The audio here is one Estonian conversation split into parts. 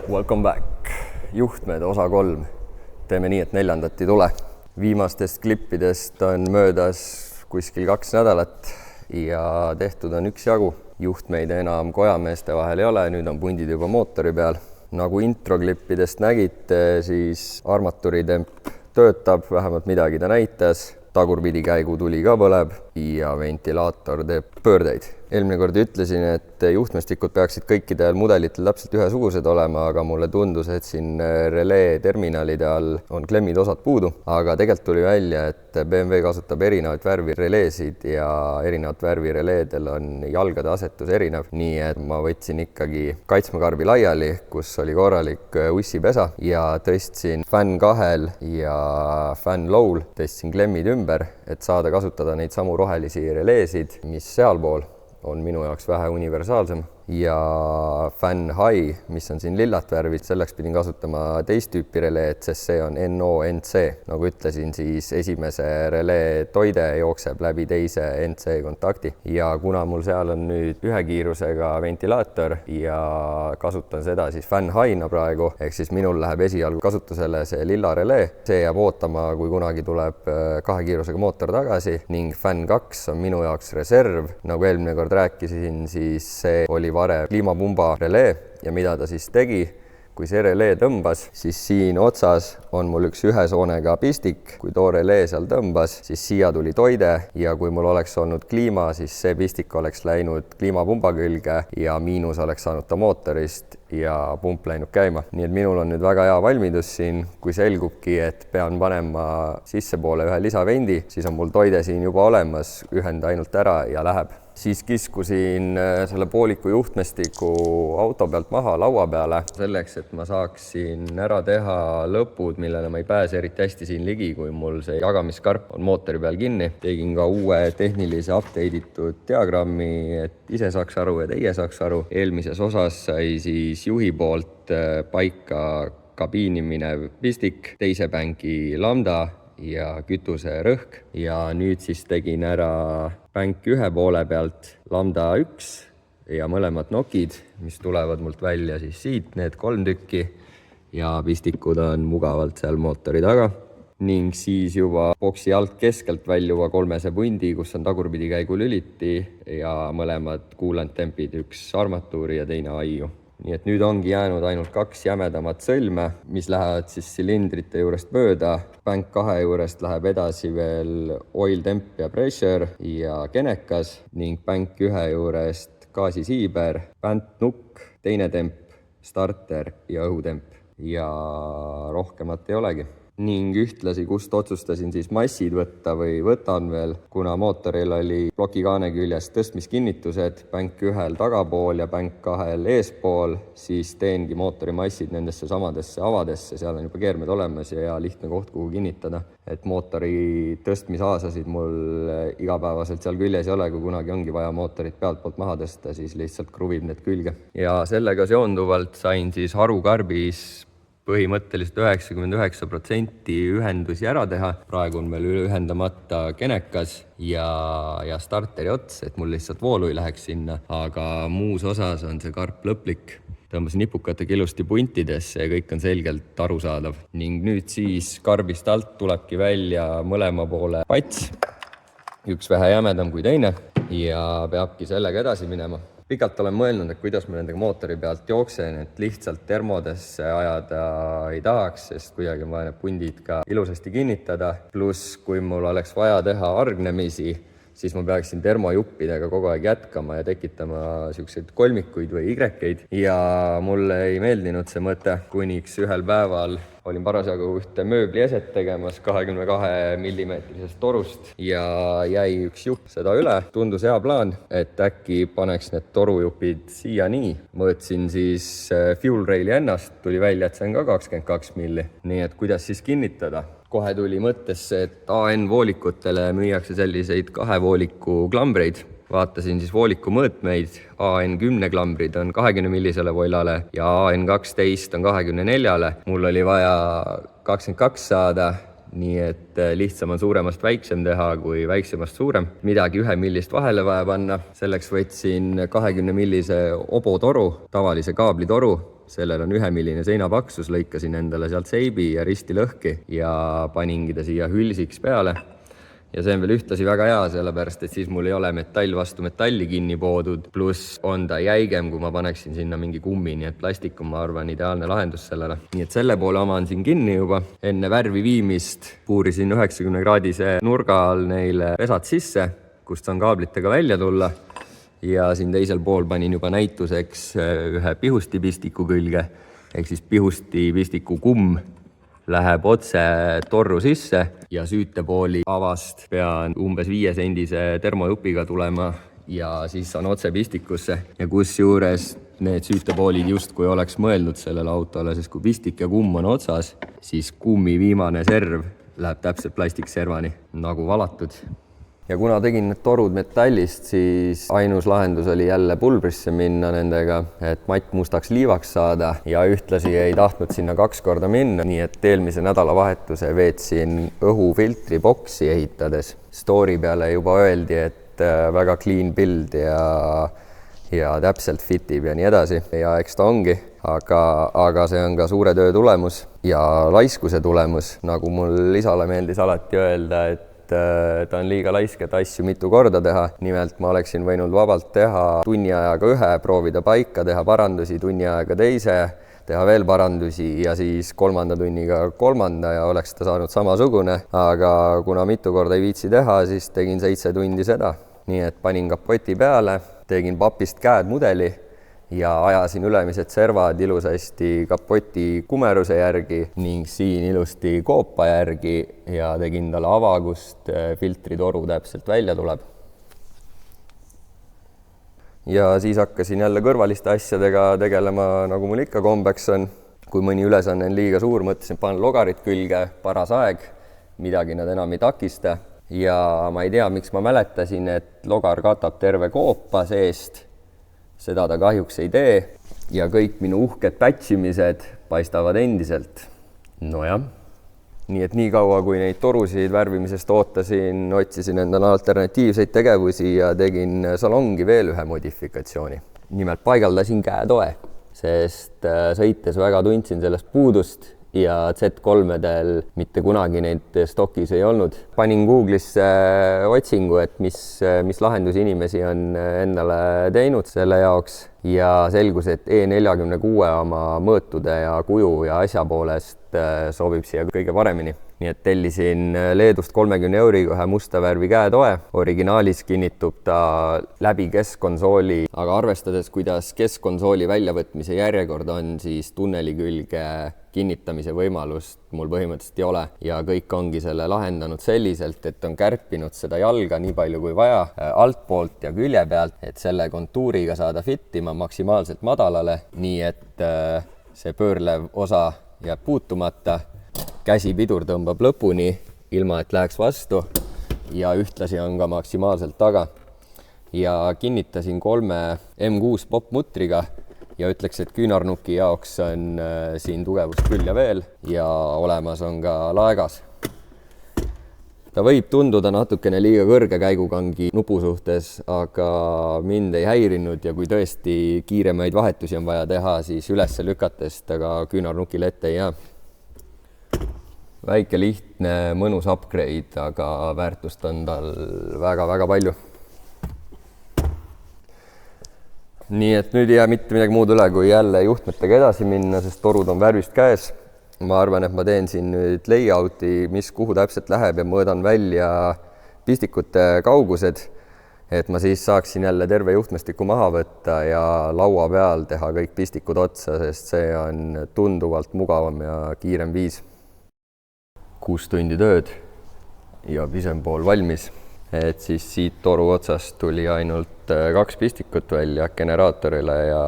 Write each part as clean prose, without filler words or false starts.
Welcome back. Juhtmed osa 3. Teeme nii, et 4. ei tule. Viimastest klippidest on möödas kuskil 2 nädalat ja tehtud on üksjagu. Juhtmeid enam kojameeste vahel ei ole, nüüd on pundid juba mootori peal. Nagu introklippidest nägite, siis armatuuritemp töötab, vähemalt midagi ta näitas. Tagurpidi käigu tuli ka põleb ja ventilaator teeb pöördeid. Eelmine kord ütlesin, et juhtmestikud peaksid kõikidel mudelitel täpselt ühesugused olema, aga mulle tundus, et siin relee terminalide all on klemmid osad puudu. Aga tegelikult tuli välja, et BMW kasutab erinevaid värvi releesid ja erinevat värvi releedel on jalgade asetus erinev. Nii et ma võtsin ikkagi kaitsmekarbi laiali, kus oli korralik ussipesa ja tõstsin Fan 2-l ja Fan Low'l tõstsin klemmid ümber, et saada kasutada neid samu rohelisi releesid, mis sealpool on minu jaoks vähe universaalsem. Ja Fan High, mis on siin lillat värvid, selleks pidin kasutama teist tüüpi releed, sest see on NO-NC. Nagu ütlesin, siis esimese relee toide jookseb läbi teise NC kontakti. Ja kuna mul seal on nüüd ühe kiirusega ventilaator ja kasutan seda siis Fan High'na praegu, ehk siis minul läheb esialgu kasutusele see lilla relee. See jääb ootama, kui kunagi tuleb 2 kiirusega mootor tagasi ning Fan 2 on minu jaoks reserv. Nagu eelmine kord rääkisin, siis see oli varem kliimapumba relee ja mida ta siis tegi, kui see relee tõmbas, siis siin otsas on mul üks ühesoonega pistik. Kui too relee seal tõmbas, siis siia tuli toide ja kui mul oleks olnud kliima, siis see pistik oleks läinud kliimapumba külge ja miinus oleks saanud ta mootorist ja pump läinud käima. Nii et minul on nüüd väga hea valmidus siin, kui selgubki, et pean panema sissepoole ühe lisavendi, siis on mul toide siin juba olemas, ühenda ainult ära ja läheb. Siis kiskusin selle pooliku juhtmestiku auto pealt maha laua peale selleks, et ma saaksin ära teha lõpud, millele ma ei pääse eriti hästi siin ligi, kui mul see jagamiskarp on mootori peal kinni. Tegin ka uue tehnilise update'itud diagrammi, et ise saaks aru ja teie saaks aru. Eelmises osas sai siis juhi poolt paika kabiini minev pistik, teise bänki lambda ja kütuse rõhk ja nüüd siis tegin ära bänk ühe poole pealt lambda 1 ja mõlemad nokid, mis tulevad mult välja siis siit, need 3 tükki ja pistikud on mugavalt seal mootori taga ning siis juba boksi alt keskelt väljuva 3 pundi, kus on tagurpidi käigu lüliti ja mõlemad kuulanttempid, üks armatuuri ja teine aiu. Nii et nüüd ongi jäänud ainult 2 jämedamat sõlme, mis lähevad siis silindrite juurest mööda. Bänk 2 juurest läheb edasi veel oil temp ja pressure ja kenekas ning bänk 1 juurest gaasisiiber, päntnukk, teine temp, starter ja õhutemp ja rohkemat ei olegi. Ning ühtlasi, kust otsustasin siis massid võtta või võtan veel, kuna mootoril oli plokikaane küljes tõstmiskinnitused, bänk 1 tagapool ja bänk 2 eespool, siis teengi mootori massid nendesse samadesse avadesse, seal on juba keermed olemas ja lihtne koht, kuhu kinnitada. Et mootori tõstmisaasasid mul igapäevaselt seal küljes ei ole, kui kunagi ongi vaja mootorit pealt poolt maha tõsta, siis lihtsalt kruvib need külge. Ja sellega seonduvalt sain siis harukarbis põhimõtteliselt 99% ühendusi ära teha. Praegu on meil ühendamata kenekas ja starteri ots, et mul lihtsalt voolu ei läheks sinna, aga muus osas on see karp lõplik. Tõmbasin nipukatega ilusti puntidesse ja kõik on selgelt arusaadav. Ning nüüd siis karbist alt tulebki välja mõlema poole pats, üks vähe jämedam kui teine ja peabki sellega edasi minema. Pikalt olen mõelnud, et kuidas ma nendega mootori pealt jooksen, et lihtsalt termodesse ajada ei tahaks, sest kuidagi on vaja need pundid ka ilusasti kinnitada. Pluss, kui mul oleks vaja teha argnemisi, siis ma peaksin termojuppidega kogu aeg jätkama ja tekitama selliseid kolmikuid või Y-keid. Ja mulle ei meeldinud see mõte, kuniks ühel päeval olin parasjagu ühte mööblieset tegemas 22 mm torust ja jäi üks jupp seda üle. Tundus hea plaan, et äkki paneks need torujupid siia nii. Mõõtsin siis fuel raili ennast, tuli välja, et see on ka 22 mm. Nii et kuidas siis kinnitada? Kohe tuli mõttesse, et AN voolikutele müüakse selliseid 2 vooliku klambreid. Vaatasin siis vooliku mõõtmeid, AN 10 klambrid on 20 millisele voilale ja AN 12 on 24-le. Mul oli vaja 22 saada, nii et lihtsam on suuremast väiksem teha kui väiksemast suurem. Midagi 1 millist vahele vaja panna. Selleks võtsin 20 millise obotoru, tavalise kaablitoru sellel on 1 milline seinapaksus, lõikasin endale sealt seibi ja risti lõhki ja paningi ta siia hülsiks peale. Ja see on veel ühtlasi väga hea, sellepärast et siis mul ei ole metall vastu metalli kinni poodud, pluss on ta jäigem, kui ma paneksin sinna mingi kummi, nii et plastik on, ma arvan, ideaalne lahendus sellele. Nii et selle poole oma on siin kinni juba. Enne värvi viimist puurisin 90-kraadise nurga all neile pesad sisse, kust on kaablitega välja tulla. Ja siin teisel pool panin juba näituseks ühe pihustipistiku külge, ehk siis pihustipistiku kumm läheb otse torru sisse ja süütepooli avast pean umbes 5-sendise termojupiga tulema ja siis on otse pistikusse. Ja kus juures need süütepoolid justkui oleks mõeldud sellele autole, sest kui pistik ja kumm on otsas, siis kummi viimane serv läheb täpselt plastikservani nagu valatud. Ja kuna tegin need torud metallist, siis ainus lahendus oli jälle pulbrisse minna nendega, et matt mustaks liivaks saada ja ühtlasi ei tahtnud sinna 2 korda minna, nii et eelmise nädalavahetuse veetsin õhufiltri boksi ehitades. Story peale juba öeldi, et väga clean build ja täpselt fitib ja nii edasi ja eks ta ongi, aga see on ka suure töö tulemus ja laiskuse tulemus, nagu mul isale meeldis alati öelda, et ta on liiga laisk, et asju mitu korda teha. Nimelt ma oleksin võinud vabalt teha tunni ajaga 1, proovida paika, teha parandusi, tunni ajaga 2, teha veel parandusi ja siis 3. tunniga 3. ja oleks ta saanud samasugune. Aga kuna mitu korda ei viitsi teha, siis tegin 7 tundi seda. Nii et panin kapoti peale, tegin papist käed mudeli ja ajasin ülemised servad ilusasti kapoti kumeruse järgi ning siin ilusti koopa järgi ja tegin talle ava, kust filtritoru täpselt välja tuleb. Ja siis hakkasin jälle kõrvaliste asjadega tegelema, nagu mul ikka kombeks on. Kui mõni ülesanne on liiga suur, mõtlesin, panen logarit külge, paras aeg, midagi nad enam ei takista. Ja ma ei tea, miks ma mäletasin, et logar katab terve koopa seest. Seda ta kahjuks ei tee ja kõik minu uhked pätsimised paistavad endiselt. Nojah. Nii et nii kaua, kui neid torusid värvimisest ootasin, otsisin endale alternatiivseid tegevusi ja tegin salongi veel ühe modifikatsiooni. Nimelt paigaldasin käetoe, sest sõites väga tundsin sellest puudust ja Z3-del mitte kunagi neid stokis ei olnud. Panin Google'isse otsingu, et mis lahendusi inimesi on endale teinud selle jaoks ja selgus, et E46 oma mõõtude ja kuju ja asja poolest sobib siia kõige paremini. Nii et tellisin Leedust 30 € ühe musta värvi käetoe. Originaalis kinnitub ta läbi keskkonsooli, aga arvestades, kuidas keskkonsooli väljavõtmise järjekord on, siis tunneli külge kinnitamise võimalust mul põhimõtteliselt ei ole ja kõik ongi selle lahendanud selliselt, et on kärpinud seda jalga nii palju kui vaja altpoolt ja külje pealt, et selle kontuuriga saada fittima maksimaalselt madalale, nii et see pöörlev osa jääb puutumata, käsipidur tõmbab lõpuni, ilma et läheks vastu ja ühtlasi on ka maksimaalselt taga. Ja kinnitasin 3 M6 popmutriga ja ütleks, et küünarnuki jaoks on siin tugevust küll ja veel ja olemas on ka laegas. Ta võib tunduda natukene liiga kõrge käigukangi nupu suhtes, aga mind ei häirinud ja kui tõesti kiiremaid vahetusi on vaja teha, siis üles lükates ta ka küünarnukile ette ei jää. Väike lihtne, mõnus upgrade, aga väärtust on tal väga-väga palju. Nii et nüüd ei jää mitte midagi muud üle, kui jälle juhtmetega edasi minna, sest torud on värvist käes. Ma arvan, et ma teen siin nüüd layouti, mis kuhu täpselt läheb ja mõõdan välja pistikute kaugused, et ma siis saaksin jälle terve juhtmestiku maha võtta ja laua peal teha kõik pistikud otsa, sest see on tunduvalt mugavam ja kiirem viis. 6 tundi tööd ja pisempool valmis. Et siis siit toru otsast tuli ainult 2 pistikut välja generaatorile ja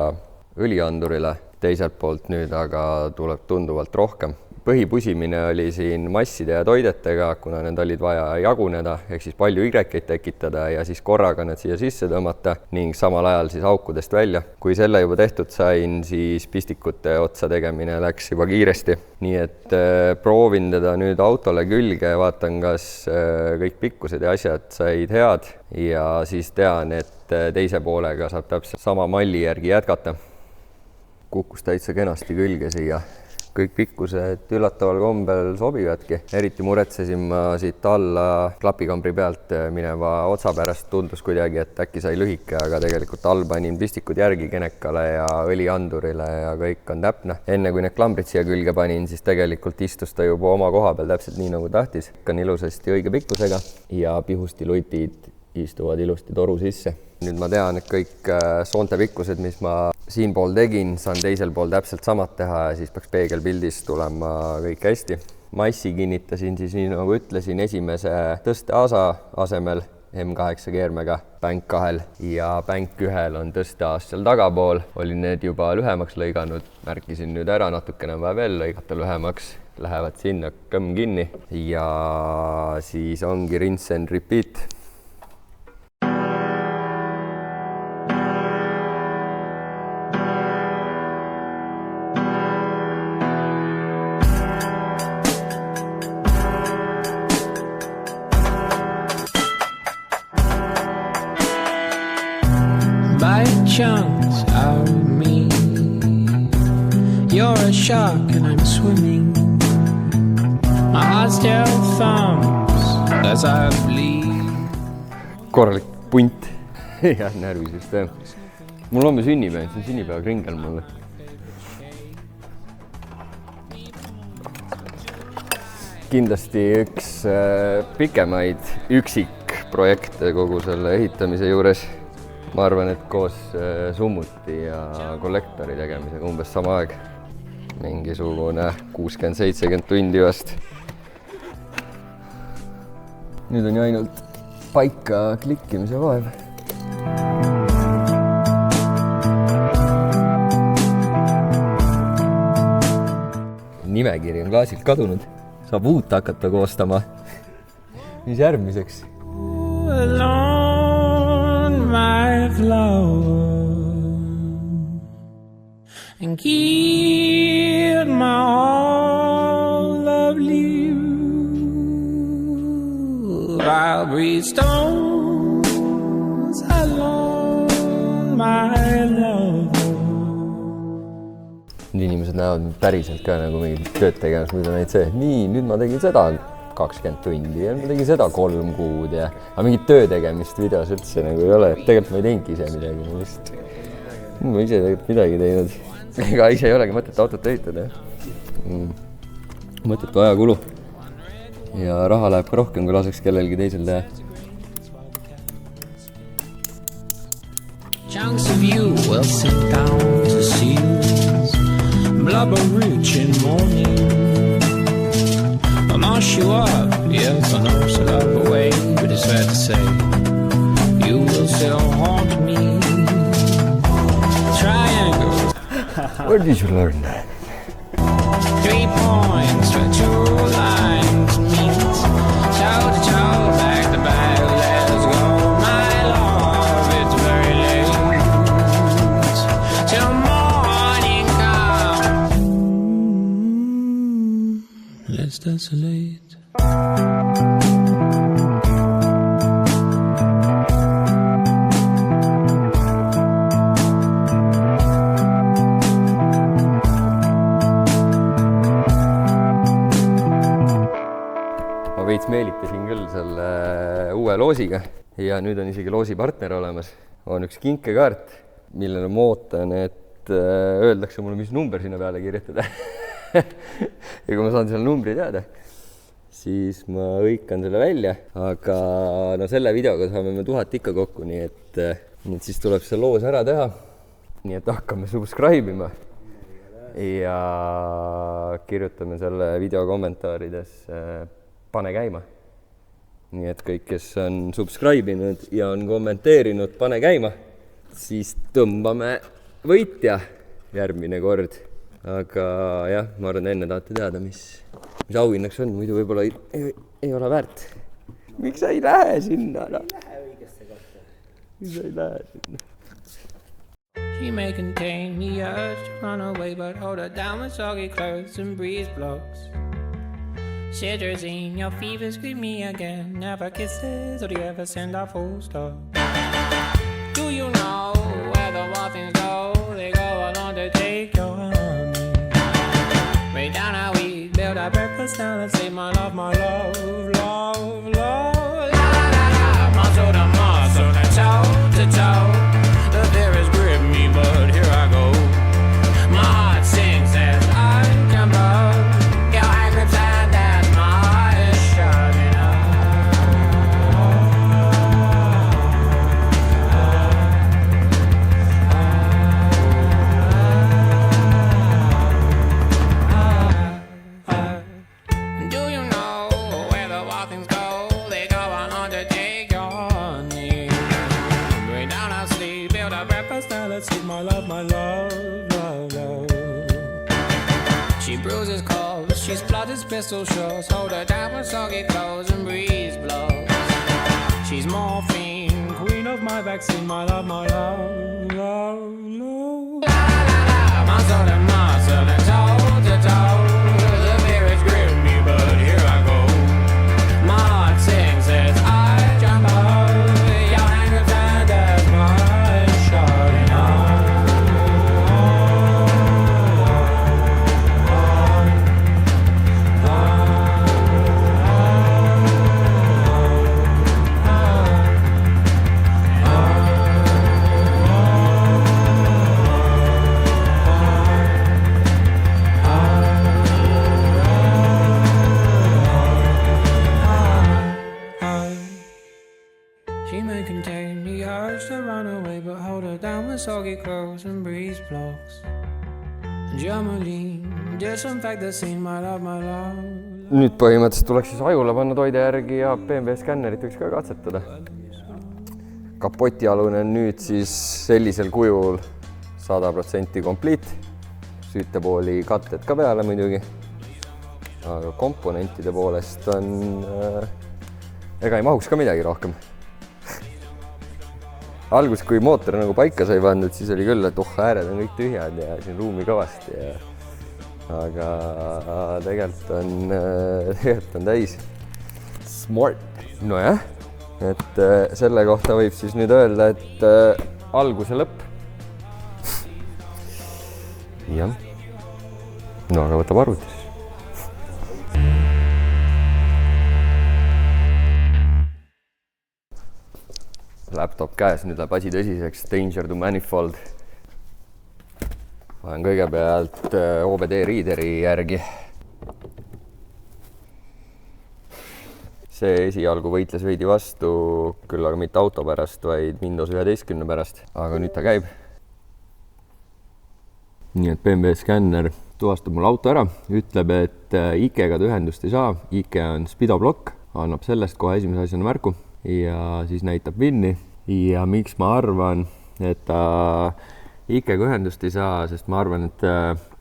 õliandurile. Teiselt poolt nüüd aga tuleb tunduvalt rohkem. Põhipusimine oli siin masside ja toidetega, kuna need olid vaja jaguneda, ehk siis palju Y-id tekitada ja siis korraga need siia sisse tõmmata ning samal ajal siis aukudest välja. Kui selle juba tehtud sain, siis pistikute otsa tegemine läks juba kiiresti. Nii et proovin teda nüüd autole külge ja vaatan, kas kõik pikkused ja asjad said head ja siis tean, et teise poolega saab täpselt sama malli järgi jätkata. kukkus täitsa kenasti külge siia. Kõik pikkused üllataval kombel sobivadki. Eriti muretsesin ma siit alla klapikambri pealt mineva otsa pärast. Tundus kuidagi, et äkki sai lühike, aga tegelikult all panin pistikud järgi kenekale ja õliandurile ja kõik on täpne. Enne kui need klambrid siia külge panin, siis tegelikult istus ta juba oma koha peal täpselt nii nagu tahtis. On ilusasti õige pikkusega ja pihustilutid istuvad ilusti toru sisse. Nüüd ma tean, et kõik soonte pikkused, mis ma siin pool tegin, saan teisel pool täpselt samad teha ja siis peaks peegelpildis tulema kõik hästi. Massi kinnitasin siis nii nagu ütlesin esimese tõsteasa asemel M8 keermega bänk 2 ja bänk 1 on tõsteas seal tagapool. Olin need juba lühemaks lõiganud, märkisin nüüd ära natukene vaja veel lõigata lühemaks. Lähevad sinna kõmm kinni ja siis ongi rinse and repeat. Chunks out of me. You're a shark and I'm swimming. My heart still thumps as I bleed. Korralik punt ja närvisüsteem. Mul on sünnipäev, see on sünnipäevakringel mulle. Kindlasti üks pikemaid üksikprojekte kogu selle ehitamise juures. Ma arvan, et koos summuti ja kollektori tegemisega umbes sama aeg. Mingisugune 60-70 tundi vast. Nüüd on ju ainult paika klikkimise vaev. Nimekiri on klaasilt kadunud. Saab uut hakata koostama. Mis järgmiseks? My flower and keep my all of you. I'll breathe stones alone, my love. Inimesed näevad päriselt ka nagu mingid tööd tegemas, muidu näid see, nii, nüüd ma tegin seda 20 tundi ja ma tegin seda 3 kuud ja aga mingit töö tegemist videos üldse nagu ei ole, et tegelikult ma ei teingi ise midagi, ma ise tegelikult midagi teinud. Ega ise ei olegi mõtet autot ehitada. Mõttetu ajakulu ja raha läheb ka rohkem, kui laseks kellelgi teisel teha. Chunks of you will sit down to seals, blubber rich in morning. I'll mash you up, yes, I know so love away, but it's fair to say you will still haunt me. Triangles. Where did you learn that? 3 points where 2 lines meet. Toe to toe, back to back, let's go, my love. It's very late till morning comes. Let's desolate. Veits meelitasin küll selle uue loosiga ja nüüd on isegi loosipartner olemas. On üks kinkekaart, millele ma ootan, et öeldakse mulle, mis number sinna peale kirjutada. Ja kui ma saan selle numbri teada, siis ma hõikan selle välja. Aga no selle videoga saame me 1000 ikka kokku, nii et siis tuleb see loos ära teha. Nii et hakkame subscribe ima ja kirjutame selle video kommentaarides pane käima. Nii et kõik, kes on subscribe inud ja on kommenteerinud, pane käima, siis tõmbame võitja järgmine kord. Aga jah, ma arvan, enne tahate teada, mis auhinnaks on, muidu võib-olla ei ole väärt. Miks sa ei lähe sinna? No? Miks sa ei lähe sinna? She may contain the urge to run away, but hold her down with soggy clothes and breeze blocks. Cetirizine, your fever's scream me again. Never kisses, or do you ever send a full stop? Do you know where the muffins go? They go along the table. take your honey. Way down how we build our breakfast. Now let's say my love, love, love. La la la la, muscle to muscle, toe to toe. The fear has gripped me, but here I go. My heart sings as I come up. Your hand grips hand as my eyes shutting up. Do you know where the wild things go? They go on to take your honey. Way down our sleep, build our breakfast. Now let's eat my love, love, love. She bruises calls, she splutters pistol shots. Hold her down with soggy clothes and breeze blows. She's morphine, queen of my vaccine. My love, love, love. La la la, muscle to muscle and toe to toe. The fear is gripping me, but here I go. My heart sings as I jump out. Your hand grips hand as my eyes shutting out. She may contain the urge to run away, but hold her down with soggy clothes and breeze blocks. Germaline, disinfect the scene, my love, my love. Nüüd põhimõtteliselt tuleks siis ajule panna toide järgi ja BMW skännerit võiks ka katsetada. Kapotialune on nüüd siis sellisel kujul 100% kompliit. Süütepooli katted ka peale muidugi. Aga komponentide poolest on... ega ei mahuks ka midagi rohkem. Algus, kui mootor nagu paika sai pandud, siis oli küll, et ääred on kõik tühjad ja siin ruumi kõvasti. Aga tegelikult on täis. Smart. Nojah, et selle kohta võib siis nüüd öelda, et alguse lõpp. Jah. No aga võtab arvutis. Laptop käes, nüüd läheb asi tõsiseks, Danger to Manifold. Olen kõigepealt OBD Readeri järgi. See esialgu võitles veidi vastu, küll aga mitte auto pärast, vaid Windows 11 pärast, aga nüüd ta käib. Nii et BMW skänner tuvastab mul auto ära, ütleb, et IKE-ga ta ühendust ei saa, IKE on Spido blokk, annab sellest kohe esimese asjana märku. Ja siis näitab VIN-i ja miks ma arvan, et ta IKE-ga ühendust ei saa, sest ma arvan, et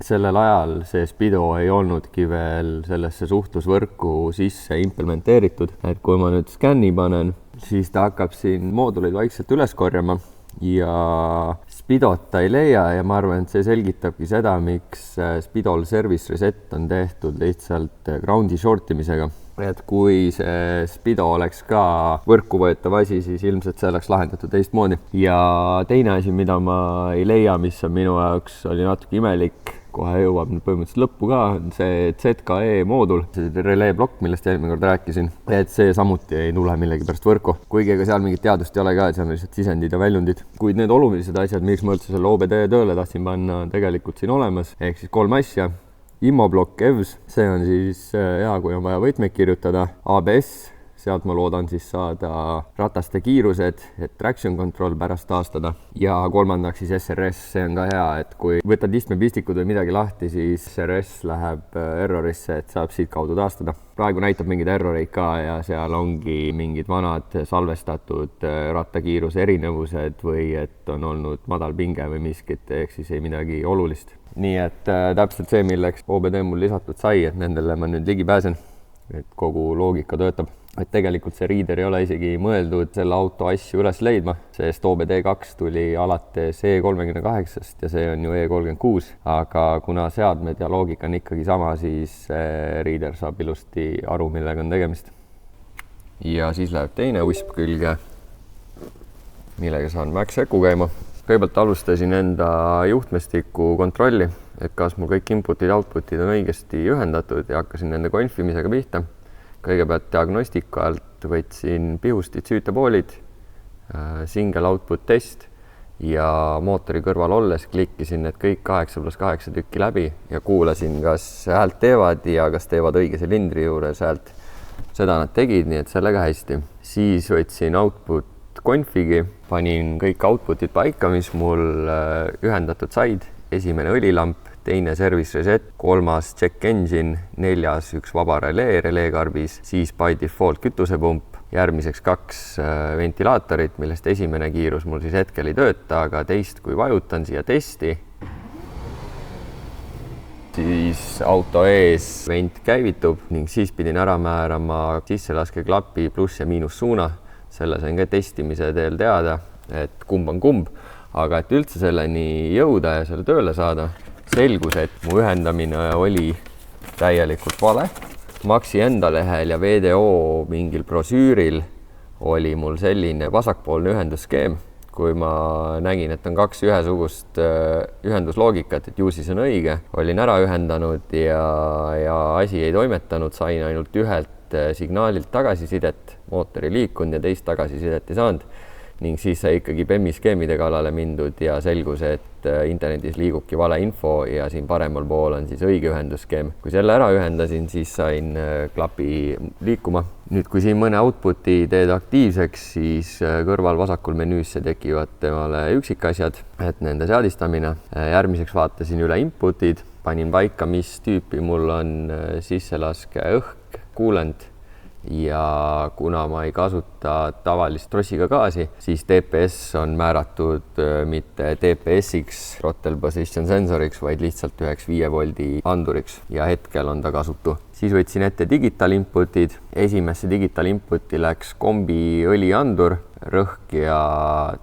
sellel ajal see Spido ei olnudki veel sellesse suhtlusvõrku sisse implementeeritud. Et kui ma nüüd skänni panen, siis ta hakkab siin mooduleid vaikselt üles korjama ja Spidot ta ei leia ja ma arvan, et see selgitabki seda, miks Spidol service reset on tehtud lihtsalt groundi shortimisega. Et kui see Spido oleks ka võrku võetav asi, siis ilmselt see oleks lahendatud teistmoodi. Ja teine asi, mida ma ei leia, mis on minu jaoks oli natuke imelik, kohe jõuab põhimõtteliselt lõppu ka, on see ZKE moodul, see relais blokk, millest eelmine kord rääkisin, et see samuti ei tule millegi pärast võrku. Kuigi ega seal mingit teadust ei ole ka, et seal on lihtsalt sisendid ja väljundid. Kuid need olulised asjad, miks ma üldse selle OBD tööle tahtsin panna, on tegelikult siin olemas, ehk siis 3 asja. Immoblokk EVS, see on siis hea, kui on vaja võtmeid kirjutada. ABS, sealt ma loodan siis saada rataste kiirused, et traction control pärast taastada. Ja kolmandaks siis SRS, see on ka hea, et kui võtad istmepistikud või midagi lahti, siis SRS läheb errorisse, et saab siit kaudu taastada. Praegu näitab mingid erroreid ka ja seal ongi mingid vanad salvestatud rattakiiruse erinevused või et on olnud madal pinge või miskit, ehk siis ei midagi olulist. Nii et täpselt see, milleks OBD mul lisatud sai, et nendele ma nüüd ligi pääsen, et kogu loogika töötab. Et tegelikult see reader ei ole isegi mõeldud selle auto asju üles leidma, sest OBD2 tuli alates E38 ja see on ju E36, aga kuna seadmed ja loogika on ikkagi sama, siis reader saab ilusti aru, millega on tegemist. Ja siis läheb teine usp külge, millega saan Max Eku käima. kõigepealt alustasin enda juhtmestiku kontrolli, et kas mul kõik inputid ja outputid on õigesti ühendatud ja hakkasin nende konfimisega pihta. Kõigepealt diagnostika alt võtsin pihustid, süütepoolid, single output test ja mootori kõrval olles klikkisin need kõik 8+8 tükki läbi ja kuulasin, kas häält teevad ja kas teevad õige silindri juures häält. Seda nad tegid, nii et sellega hästi. Siis võtsin output configi, panin kõik outputid paika, mis mul ühendatud said. Esimene õlilamp, teine service reset, kolmas check engine, neljas üks vaba relee-karbis, siis by default kütusepump, järgmiseks 2 ventilaatorit, millest esimene kiirus mul siis hetkel ei tööta, aga teist kui vajutan siia testi, siis auto ees vent käivitub ning siis pidin ära määrama sisselaskeklapi pluss ja miinus suuna. Selle sain ka testimise teel teada, et kumb on kumb, aga et üldse selleni jõuda ja selle tööle saada, selgus, et mu ühendamine oli täielikult vale. Maxi enda lehel ja VDO mingil brosüüril oli mul selline vasakpoolne ühendusskeem. Kui ma nägin, et on 2 ühesugust ühendusloogikat, et ju siis on õige, olin ära ühendanud ja asi ei toimetanud, sain ainult ühelt signaalilt tagasisidet, mootori liikunud ja teist tagasisidet ei saanud ning siis sai ikkagi PEM-i skeemide kallale mindud ja selgus, et internetis liigubki vale info ja siin paremal pool on siis õige ühendusskeem. Kui selle ära ühendasin, siis sain klapi liikuma. Nüüd, kui siin mõne outputi teed aktiivseks, siis kõrval vasakul menüüsse tekivad temale üksikasjad, et nende seadistamine. Järgmiseks vaatasin üle inputid, panin paika, mis tüüpi mul on sisselaske õhk, coolant ja kuna ma ei kasuta tavalist trossiga gaasi, siis DPS on määratud mitte DPS-iks, throttle position sensoriks, vaid lihtsalt üheks 5 voldi anduriks ja hetkel on ta kasutu. Siis võtsin ette digital inputid. Esimesse digital inputi läks kombi õliandur, rõhk ja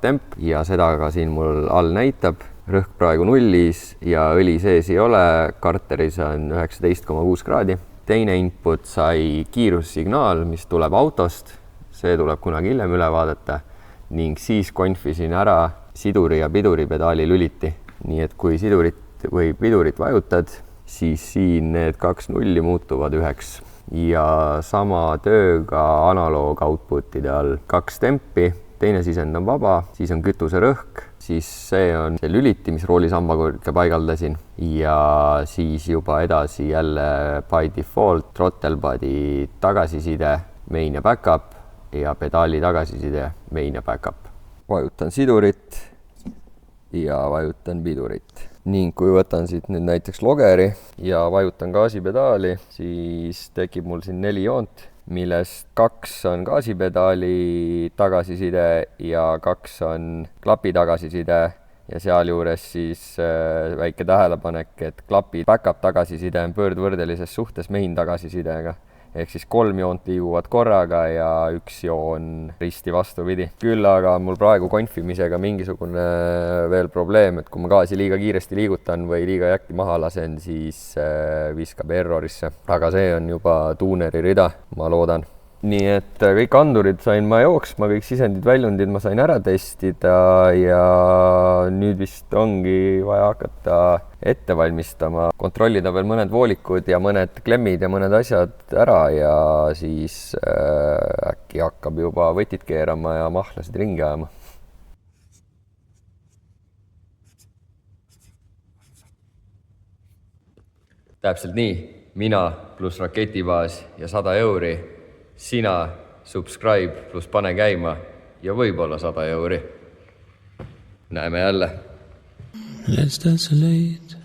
temp ja seda ka siin mul all näitab. Rõhk praegu 0 ja õli sees ei ole, karteris on 19,6 kraadi. Teine input sai kiirussignaal, mis tuleb autost, see tuleb kunagi hiljem üle vaadata ning siis konfisin ära siduri ja piduripedaali lüliti. Nii et kui sidurit või pidurit vajutad, siis siin need 2 nulli muutuvad 1 ja sama tööga analoog outputide all 2 tempi, teine sisend on vaba, siis on kütuse rõhk, siis see on see lüliti, mis roolisambaga paigaldasin ja siis juba edasi jälle by default throttle body tagasiside, main ja backup ja pedaali tagasiside, main ja backup. Vajutan sidurit ja vajutan pidurit. Ning kui võtan siit nüüd näiteks logeri ja vajutan gaasipedaali, siis tekib mul siin 4 joont, millest 2 on gaasipedaali tagasiside ja 2 on klapi tagasiside ja sealjuures siis väike tähelepanek, et klapi backup tagasiside on pöördvõrdelises suhtes main tagasisidega. Ehk siis 3 joont liiguvad korraga ja 1 joon risti vastupidi. Küll aga mul praegu konfimisega mingisugune veel probleem, et kui ma gaasi liiga kiiresti liigutan või liiga äkki maha lasen, siis viskab errorisse. Aga see on juba tuuneri rida, ma loodan. Nii et kõik andurid sain ma jooksma, kõik sisendid, väljundid ma sain ära testida ja nüüd vist ongi vaja hakata ette valmistama, kontrollida veel mõned voolikud ja mõned klemmid ja mõned asjad ära ja siis äkki hakkab juba võtid keerama ja mahlasid ringi ajama. Täpselt nii, mina pluss raketibaas ja 100 euri. Sina subscribe pluss pane käima ja võib-olla 100 euri. Näeme jälle. Let's desolate.